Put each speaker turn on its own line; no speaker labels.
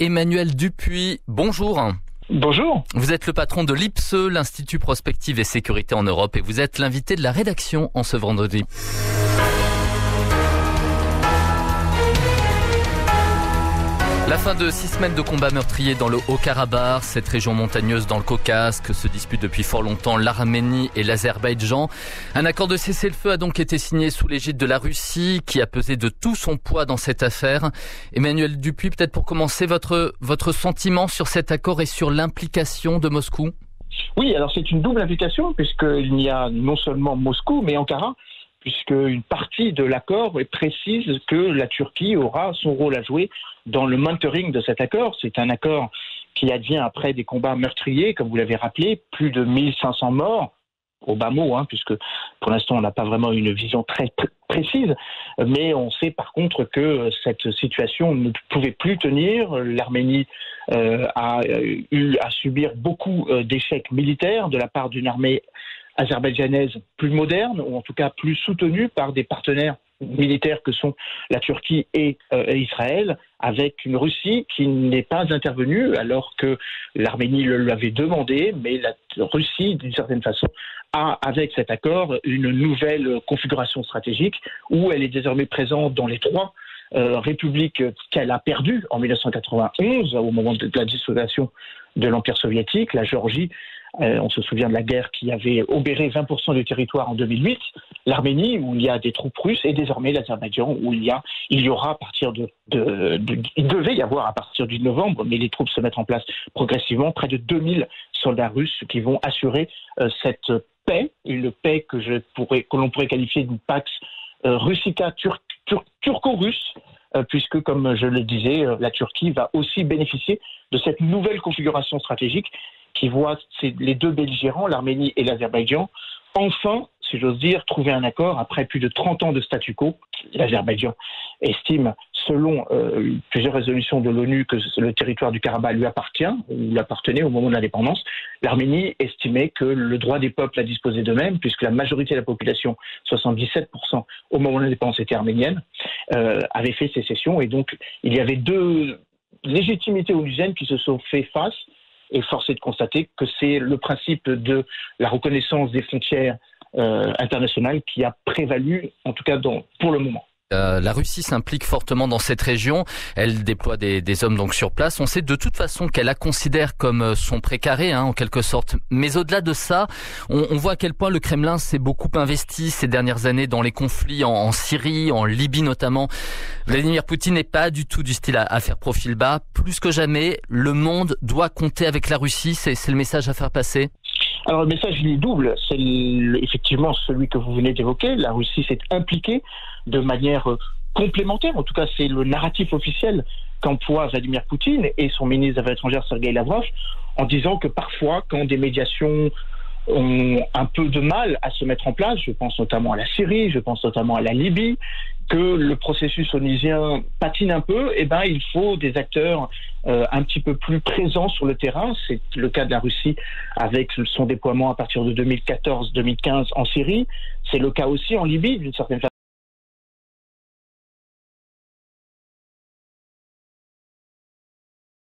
Emmanuel Dupuis, bonjour.
Bonjour.
Vous êtes le patron de l'IPSE, l'Institut Prospective et Sécurité en Europe, et vous êtes l'invité de la rédaction en ce vendredi. La fin de 6 semaines de combats meurtriers dans le Haut-Karabakh, cette région montagneuse dans le Caucase que se disputent depuis fort longtemps l'Arménie et l'Azerbaïdjan. Un accord de cessez-le-feu a donc été signé sous l'égide de la Russie qui a pesé de tout son poids dans cette affaire. Emmanuel Dupuis, peut-être pour commencer, votre sentiment sur cet accord et sur l'implication de Moscou?
Oui, alors c'est une double implication puisqu'il y a non seulement Moscou mais Ankara, puisque une partie de l'accord précise que la Turquie aura son rôle à jouer dans le mentoring de cet accord. C'est un accord qui advient après des combats meurtriers, comme vous l'avez rappelé, plus de 1500 morts, au bas mot, puisque pour l'instant on n'a pas vraiment une vision très précise, mais on sait par contre que cette situation ne pouvait plus tenir. L'Arménie a eu à subir beaucoup d'échecs militaires de la part d'une armée azerbaïdjanaise plus moderne, ou en tout cas plus soutenue par des partenaires militaires que sont la Turquie et Israël, avec une Russie qui n'est pas intervenue alors que l'Arménie l'avait demandé, mais la Russie, d'une certaine façon, a, avec cet accord, une nouvelle configuration stratégique où elle est désormais présente dans les trois républiques qu'elle a perdues en 1991, au moment de la dissolution de l'Empire soviétique, la Géorgie. On se souvient de la guerre qui avait obéré 20% du territoire en 2008, l'Arménie où il y a des troupes russes et désormais l'Azerbaïdjan où il y aura à partir il devait y avoir à partir du novembre, mais les troupes se mettent en place progressivement, près de 2000 soldats russes qui vont assurer cette paix, une paix que l'on pourrait qualifier d'une pax russica turco-russe, puisque, comme je le disais, la Turquie va aussi bénéficier de cette nouvelle configuration stratégique qui voit les deux belligérants, l'Arménie et l'Azerbaïdjan, enfin, si j'ose dire, trouver un accord après plus de 30 ans de statu quo. L'Azerbaïdjan estime, selon plusieurs résolutions de l'ONU, que le territoire du Karabakh lui appartient, ou lui appartenait au moment de l'indépendance. L'Arménie estimait que le droit des peuples à disposer d'eux-mêmes, puisque la majorité de la population, 77% au moment de l'indépendance était arménienne, avait fait sécession. Et donc, il y avait deux légitimités onusiennes qui se sont fait face. Et force est de constater que c'est le principe de la reconnaissance des frontières internationales qui a prévalu, en tout cas pour le moment.
La Russie s'implique fortement dans cette région. Elle déploie des hommes donc sur place. On sait de toute façon qu'elle la considère comme son précaré, en quelque sorte. Mais au-delà de ça, on voit à quel point le Kremlin s'est beaucoup investi ces dernières années dans les conflits en Syrie, en Libye notamment. Vladimir Poutine n'est pas du tout du style à faire profil bas. Plus que jamais, le monde doit compter avec la Russie. C'est le message à faire passer.
Alors le message il est double, c'est effectivement celui que vous venez d'évoquer. La Russie s'est impliquée de manière complémentaire, en tout cas c'est le narratif officiel qu'emploie Vladimir Poutine et son ministre des Affaires étrangères Sergueï Lavrov, en disant que parfois quand des médiations ont un peu de mal à se mettre en place, je pense notamment à la Syrie, je pense notamment à la Libye, que le processus onusien patine un peu, il faut des acteurs un petit peu plus présents sur le terrain. C'est le cas de la Russie avec son déploiement à partir de 2014-2015 en Syrie. C'est le cas aussi en Libye, d'une certaine façon.